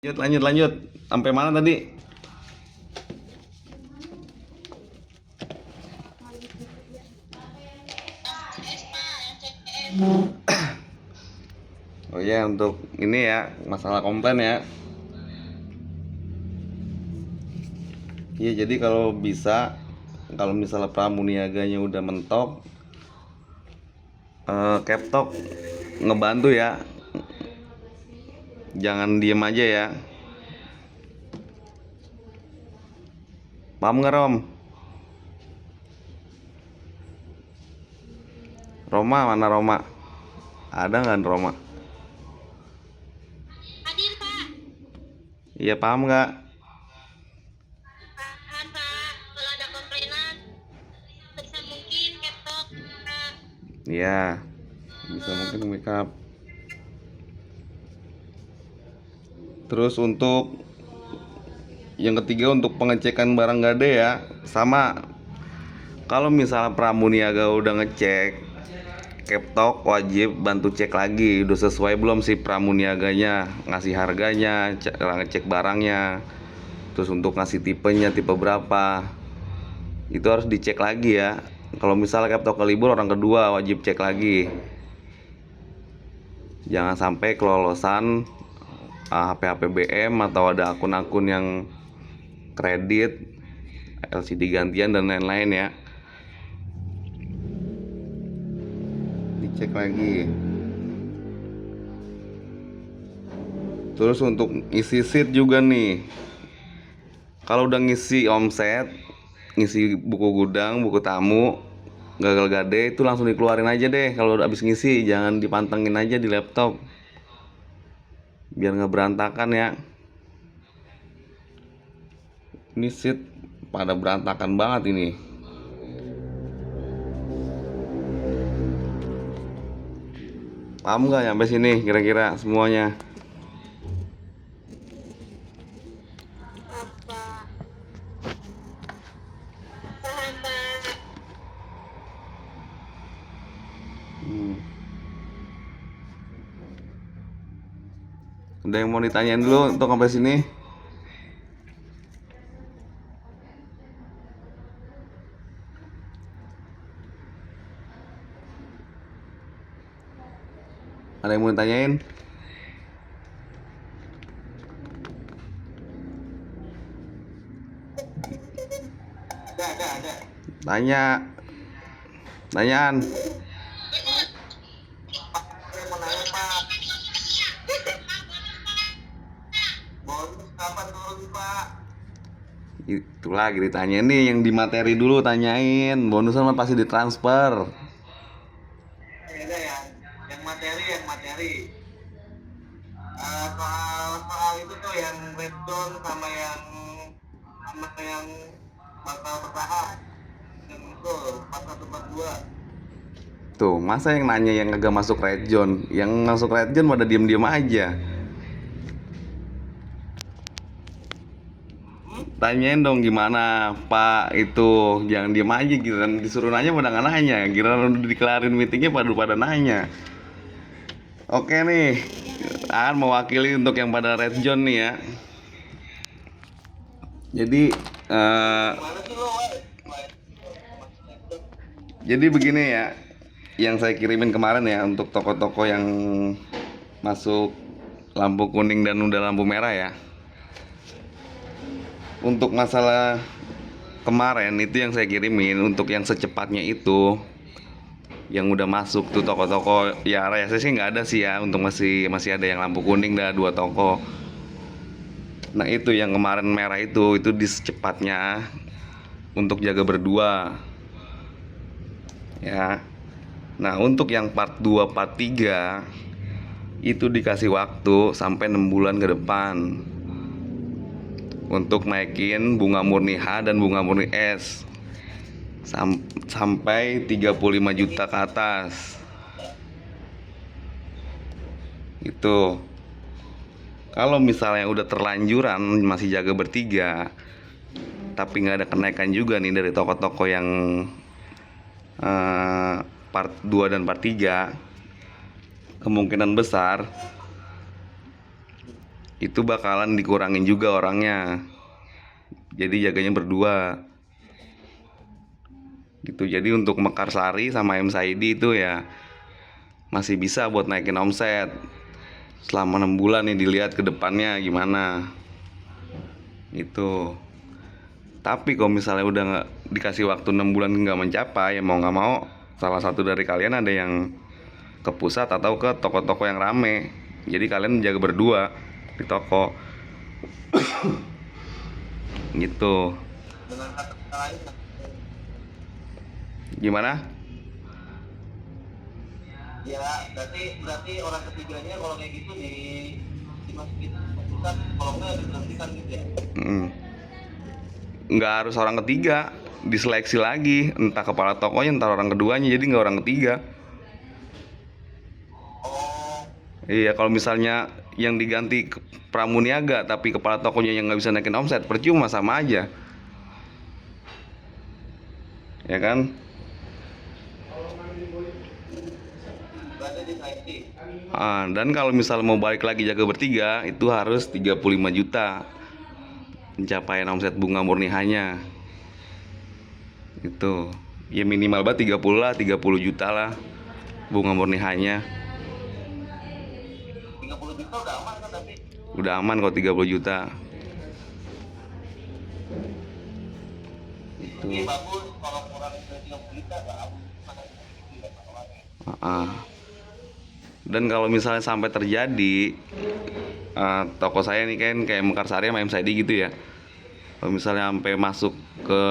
Lanjut. Sampai mana tadi? Oh ya, untuk ini ya, masalah komplain ya. Iya, jadi kalau bisa, kalau misalnya pramuniaganya udah mentok, Captok ngebantu ya. Jangan diem aja ya. Paham nggak, Rom? Roma, mana Roma? Ada nggak Roma? Hadir Pak. Iya, paham nggak? Paham Pak. Kalau ada komplainan sebisa mungkin ketok Pak. Iya, bisa mungkin make up. Terus untuk yang ketiga, untuk pengecekan barang gade ya, sama. Kalau misalnya pramuniaga udah ngecek, Captok wajib bantu cek lagi udah sesuai belum si pramuniaganya ngasih harganya, ngecek barangnya, terus untuk ngasih tipenya, tipe berapa, itu harus dicek lagi ya. Kalau misalnya Captok kelibur, orang kedua wajib cek lagi. Jangan sampai kelolosan HP-HP BM atau ada akun-akun yang kredit, LCD gantian dan lain-lain ya. Dicek lagi. Terus untuk isi seat juga nih, kalau udah ngisi omset, ngisi buku gudang, buku tamu, gagal gade, itu langsung dikeluarin aja deh. Kalau udah habis ngisi, jangan dipantengin aja di laptop, biar nggak berantakan ya. Ini seat pada berantakan banget ini. Paham nggak sampai sini kira-kira semuanya? Apa? Paham Pak. Hmm. Ada yang mau ditanyain dulu untuk sampai sini? Ada yang mau ditanyain? Ada. Tanya, tanyaan. Saya mau nanya Pak. Bonus kapan turun Pak? Itu lagi ditanya nih, yang di materi dulu tanyain. Bonusan mah pasti ditransfer. Ada yang materi. Soal itu tuh yang red zone sama yang bakal bertahap. Yang itu 4142. Tuh, masa yang nanya yang agak masuk red zone? Yang masuk red zone pada diem-diem aja. Tanyain dong gimana Pak itu, jangan diem aja gitu kan. Disuruh nanya pada nggak nanya, giliran udah dikelarin meetingnya pada nanya. Oke nih, akan mewakili untuk yang pada red zone nih ya. Jadi Gimana sih lo? jadi begini ya, yang saya kirimin kemarin ya, untuk toko-toko yang masuk lampu kuning dan udah lampu merah ya. Untuk masalah kemarin itu yang saya kirimin, untuk yang secepatnya itu, yang udah masuk tuh toko-toko ya, raya sih nggak ada sih ya, untuk masih ada yang lampu kuning, dah 2 toko. Nah itu yang kemarin merah itu di secepatnya untuk jaga berdua ya. Nah untuk yang part 2 part 3 itu dikasih waktu sampai 6 bulan ke depan untuk naikin bunga murni H dan bunga murni S sampai 35 juta ke atas. Itu kalau misalnya udah terlanjuran masih jaga bertiga, tapi nggak ada kenaikan juga nih dari toko-toko yang part 2 dan part 3, kemungkinan besar itu bakalan dikurangin juga orangnya. Jadi jaganya berdua. Gitu. Jadi untuk Mekarsari sama M Saidi itu ya masih bisa buat naikin omset. Selama 6 bulan nih dilihat ke depannya gimana. Itu. Tapi kalau misalnya udah nggak dikasih waktu 6 bulan nggak mencapai, ya mau nggak mau salah satu dari kalian ada yang ke pusat atau ke toko-toko yang rame. Jadi kalian jaga berdua di toko. Gitu. Dengan kata lain, Gimana? ya berarti orang ketiganya kalau kayak gitu dimasukin ke pusat, kalau nggak diberhentikan gitu ya. Nggak harus orang ketiga, diseleksi lagi, entah kepala tokonya entah orang keduanya, jadi nggak orang ketiga. Oh, Iya, kalau misalnya yang diganti pramuniaga tapi kepala tokonya yang nggak bisa naikin omset, percuma, sama aja, ya kan? berarti diseleksi. Dan kalau misal mau balik lagi jaga bertiga, itu harus 35 juta pencapaian omset bunga murni hanya. Itu ya minimal banget 30 lah, 30 juta lah bunga murni hanya. 30 juta udah aman kan, tapi Udah aman kok 30 juta. Itu. ini bagus. Kalau kurang dari 30 juta nggak aman. Dan kalau misalnya sampai terjadi toko saya nih kan kayak Mekarsari sama M Saidi gitu ya, kalau misalnya sampai masuk ke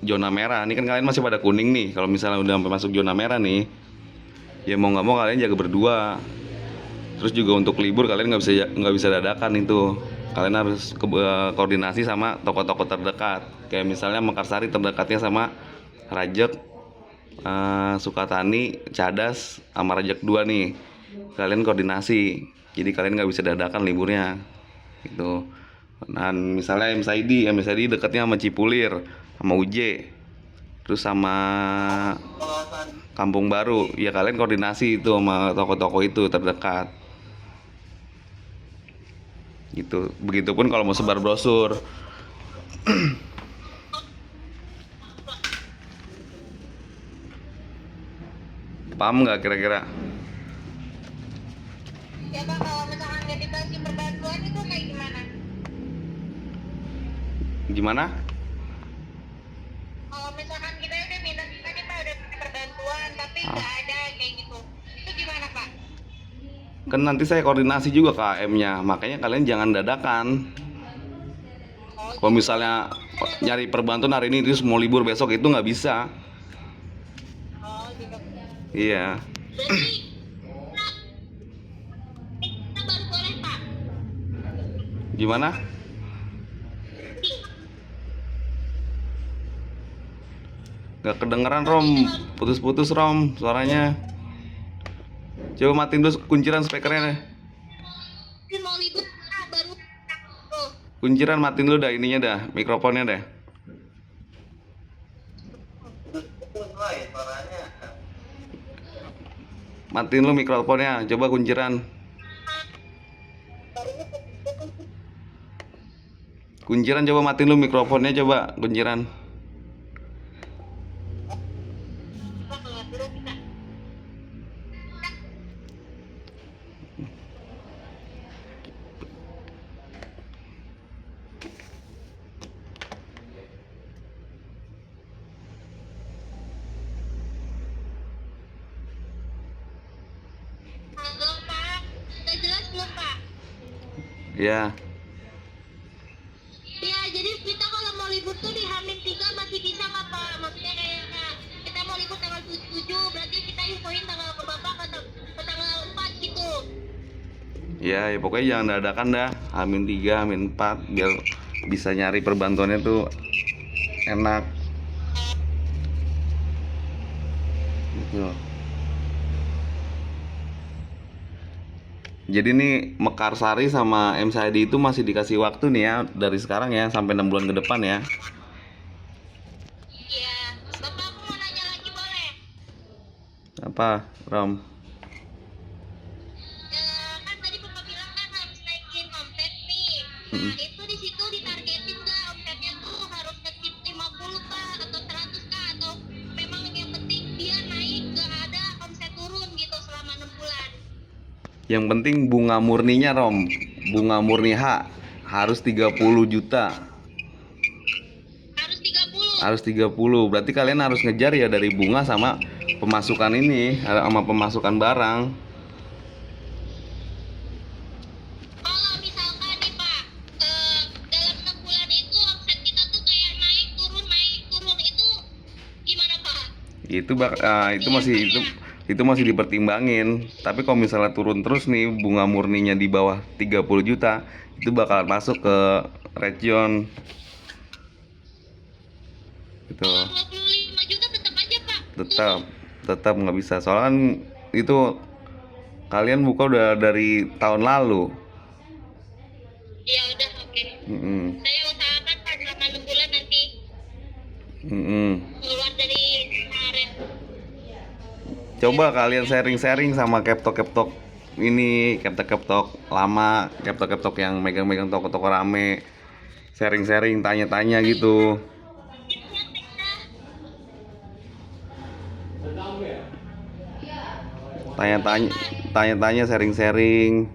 zona merah, ini kan kalian masih pada kuning nih. Kalau misalnya udah sampai masuk zona merah nih, ya mau nggak mau kalian jaga berdua. Terus juga untuk libur kalian nggak bisa dadakan itu. Kalian harus koordinasi sama toko-toko terdekat. Kayak misalnya Mekarsari terdekatnya sama Rajek, Sukatani, Cadas, sama Rajek 2 nih. Kalian koordinasi. Jadi kalian nggak bisa dadakan liburnya. Gitu. Dan misalnya M Saidi dekatnya sama Cipulir, sama UJ, terus sama Kalau saat Kampung Baru, ya kalian koordinasi itu sama toko-toko itu terdekat. Gitu. Begitupun kalau mau sebar brosur. Paham nggak kira-kira? Ya Pak, kalau misalkan nggak dikasih perbantuan itu kayak gimana? Gimana? Kalau misalkan kita udah minta kita udah minta perbantuan tapi nggak ada kayak gitu, itu gimana Pak? Kan nanti saya koordinasi juga ke AM-nya, makanya kalian jangan dadakan. Kalau misalnya nyari perbantuan hari ini terus mau libur besok, itu nggak bisa. Oh gitu. Iya. Berarti kita baru boleh Pak. Gimana? Gak kedengeran Rom, putus-putus Rom suaranya. Coba matiin dulu kunciran speakernya deh. Mungkin mau libur baru. Oh, Kunciran matiin dulu dah ininya dah, mikrofonnya deh. putus lah ya suaranya. Matiin lu mikrofonnya, coba kunciran. Kunciran coba matiin lu mikrofonnya, coba kunciran. kalau dulu bisa. Halo Pak, udah jelas belum Pak? Ya, Ya, jadi kita kalau mau libur tuh di H-3 masih bisa nggak Pak? Maksudnya kayak kita mau libur tanggal 7, berarti kita infoin tanggal ke Bapak ke tanggal 4 gitu. ya pokoknya jangan dadakan dah. H-3, H-4 biar bisa nyari perbantuannya tuh enak. Gitu. Jadi nih Mekarsari sama M Saidi itu masih dikasih waktu nih ya, dari sekarang ya sampai 6 bulan ke depan ya. Iya, Bapak aku mau nanya lagi boleh? Apa, Rom? Kan tadi Bapak bilang kan harus naikin omset Nah, itu di situ ditargetin nggak omsetnya tuh harus skip 50 kah atau 100 kah atau memang yang penting dia naik nggak ada omset turun gitu selama 6 bulan. Yang penting bunga murninya Rom, bunga murni H harus 30 juta. Harus 30. Harus 30. Berarti kalian harus ngejar ya dari bunga sama pemasukan ini, sama pemasukan barang. Kalau misalkan nih Pak, dalam 6 bulan itu omset kita tuh kayak naik turun itu gimana Pak? Itu masih dipertimbangin. Tapi kalau misalnya turun terus nih bunga murninya di bawah 30 juta, itu bakalan masuk ke region. Gitu. Kalau 25 juta tetap aja Pak. Tetap nggak bisa. Soalnya kan itu kalian buka udah dari tahun lalu. Ya udah oke. Saya usahakan Pak selama 6 bulan nanti keluar dari kemarin. Coba kalian sharing-sharing sama keptok-keptok ini, keptok-keptok lama, keptok-keptok yang megang-megang toko-toko rame. Sharing-sharing, tanya-tanya gitu. Tanya-tanya, sharing-sharing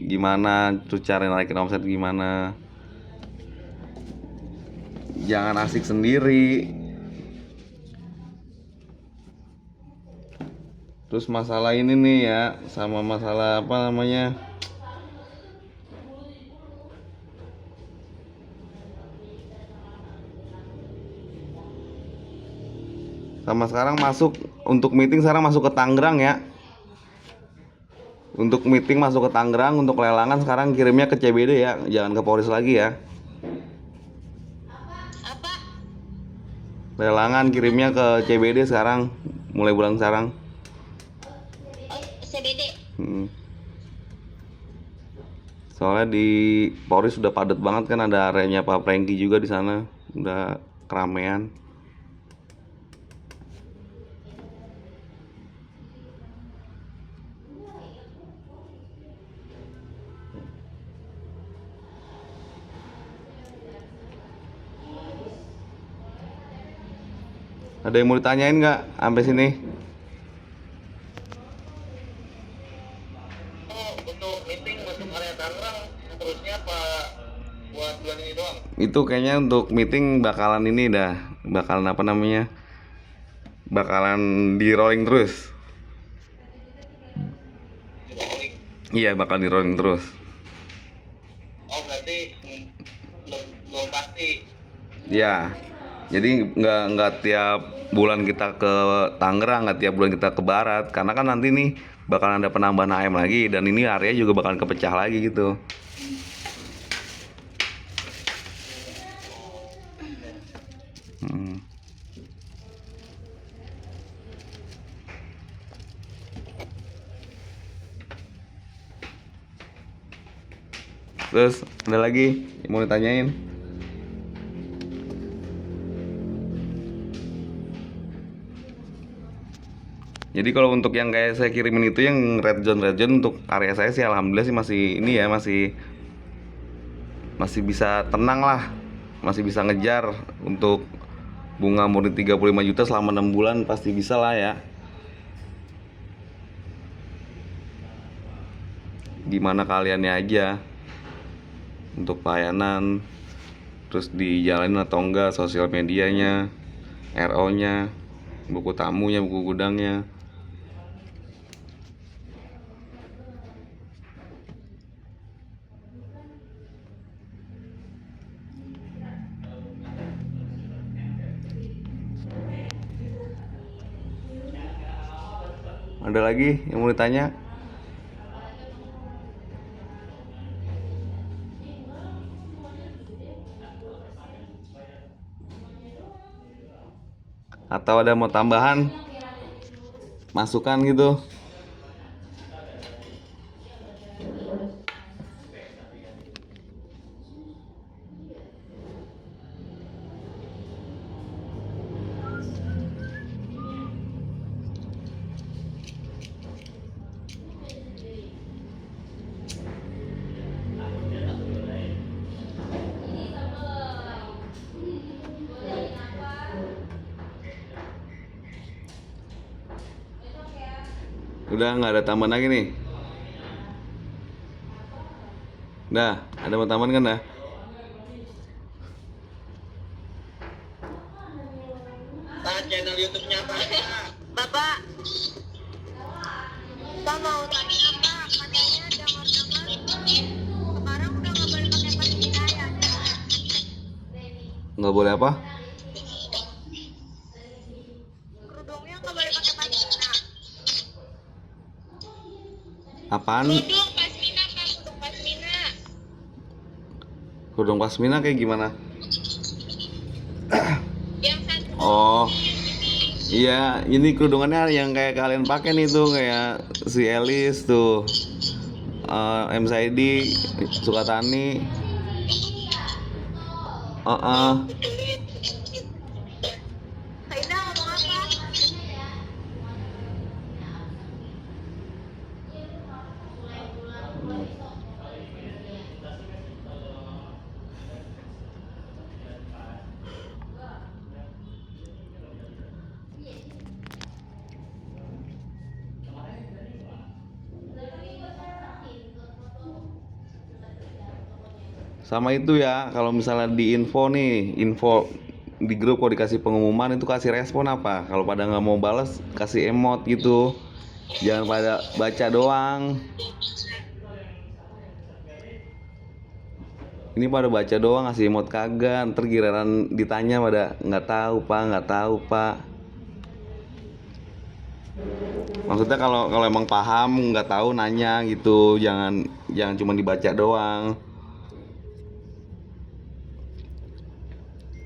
gimana terus cara naikin omset gimana. Jangan asik sendiri. Terus masalah ini nih ya, sama masalah apa namanya, sama sekarang masuk untuk meeting, sekarang masuk ke Tangerang ya. Untuk meeting masuk ke Tangerang, untuk lelangan sekarang kirimnya ke CBD ya, jangan ke Polres lagi ya. Apa? Lelangan kirimnya ke CBD sekarang, mulai bulan sekarang. Oh, CBD. Soalnya di Polres sudah padat banget kan, ada areanya Pak Franky juga di sana, udah keramaian. Ada yang mau ditanyain nggak sampai sini? Oh, untuk meeting masuk area Tangerang terusnya apa buat bulan ini doang? Itu kayaknya untuk meeting bakalan ini dah, bakalan apa namanya, bakalan di rolling terus. Iya, bakal di rolling terus. Oh, berarti belum pasti. Ya, jadi nggak tiap bulan kita ke Tangerang, nggak tiap bulan kita ke Barat, karena kan nanti nih bakalan ada penambahan AM lagi, dan ini area juga bakalan kepecah lagi gitu. Terus ada lagi yang mau ditanyain? Jadi kalau untuk yang kayak saya kirimin itu yang red zone untuk area saya sih alhamdulillah sih masih ini ya, masih bisa tenang lah, masih bisa ngejar untuk bunga murni 35 juta selama 6 bulan pasti bisa lah ya. Gimana kaliannya aja untuk pelayanan, terus dijalanin atau enggak sosial medianya, RO-nya, buku tamunya, buku gudangnya. Ada lagi yang mau ditanya? Atau ada mau tambahan masukan gitu? Udah nggak ada tambahan lagi nih. Dah, ada mau tambahan kan dah? Channel YouTube-nya apa? Bapak, Bapak mau tanya apa? Katanya dengar-dengar sekarang udah nggak boleh pakai pasmina ya? Nggak boleh apa? Kerudungnya nggak boleh pakai pasmina. Apaan? Kerudung pasmina, Pak, kerudung pasmina. Kerudung pasmina kayak gimana? Yang satu Oh, ini. iya, ini kerudungannya yang kayak kalian pakai nih tuh, kayak si Elis tuh, M Saidi, Sukatani. Saida ngomong apa? Sama itu ya, kalau misalnya di info di grup kalau dikasih pengumuman itu kasih respon apa? Kalau pada nggak mau balas, kasih emot gitu. Jangan pada baca doang. Ini pada baca doang, ngasih emot kagak. Ntar giliran ditanya pada nggak tahu pak, nggak tahu pak. Maksudnya kalau emang paham nggak tahu nanya gitu, jangan cuma dibaca doang.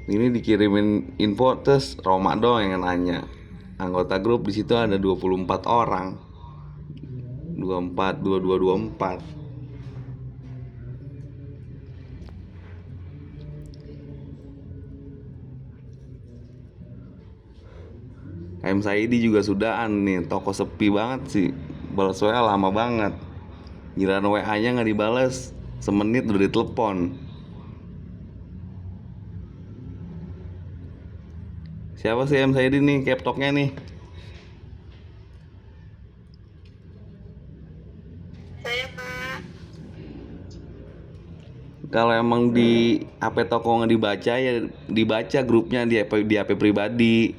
Ini dikirimin info terus Roma doang yang nanya. Anggota grup di situ ada 24 orang. 24 22 24. M Saidi juga sudahan nih, toko sepi banget sih. Balas WA lama banget. Giliran WA-nya nggak dibales, semenit udah ditelepon. Siapa sih M Saidi nih, captoknya nih? Saya, Pak. Kalau emang di HP toko nggak dibaca ya dibaca grupnya di HP pribadi.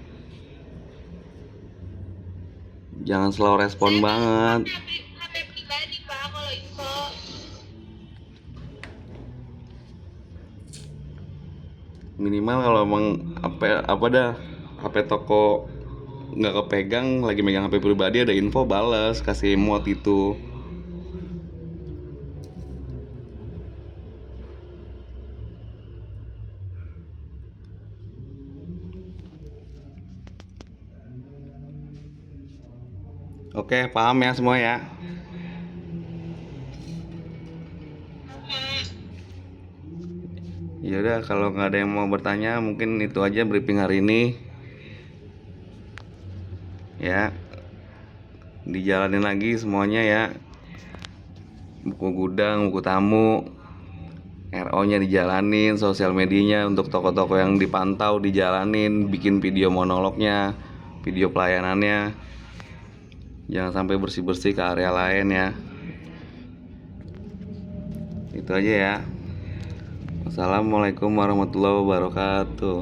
Jangan slow respon banget. HP pribadi, Pak, kalau info. Minimal kalau emang apa dah HP toko nggak kepegang, lagi megang HP pribadi ada info bales, kasih emot itu. Oke, paham ya semua ya. Ya udah, kalau nggak ada yang mau bertanya mungkin itu aja briefing hari ini ya. Dijalanin lagi semuanya ya, buku gudang, buku tamu, RO nya dijalanin, sosial medianya untuk toko-toko yang dipantau dijalanin, bikin video monolognya, video pelayanannya. Jangan sampai bersih-bersih ke area lain ya. Itu aja ya. Wassalamualaikum warahmatullahi wabarakatuh.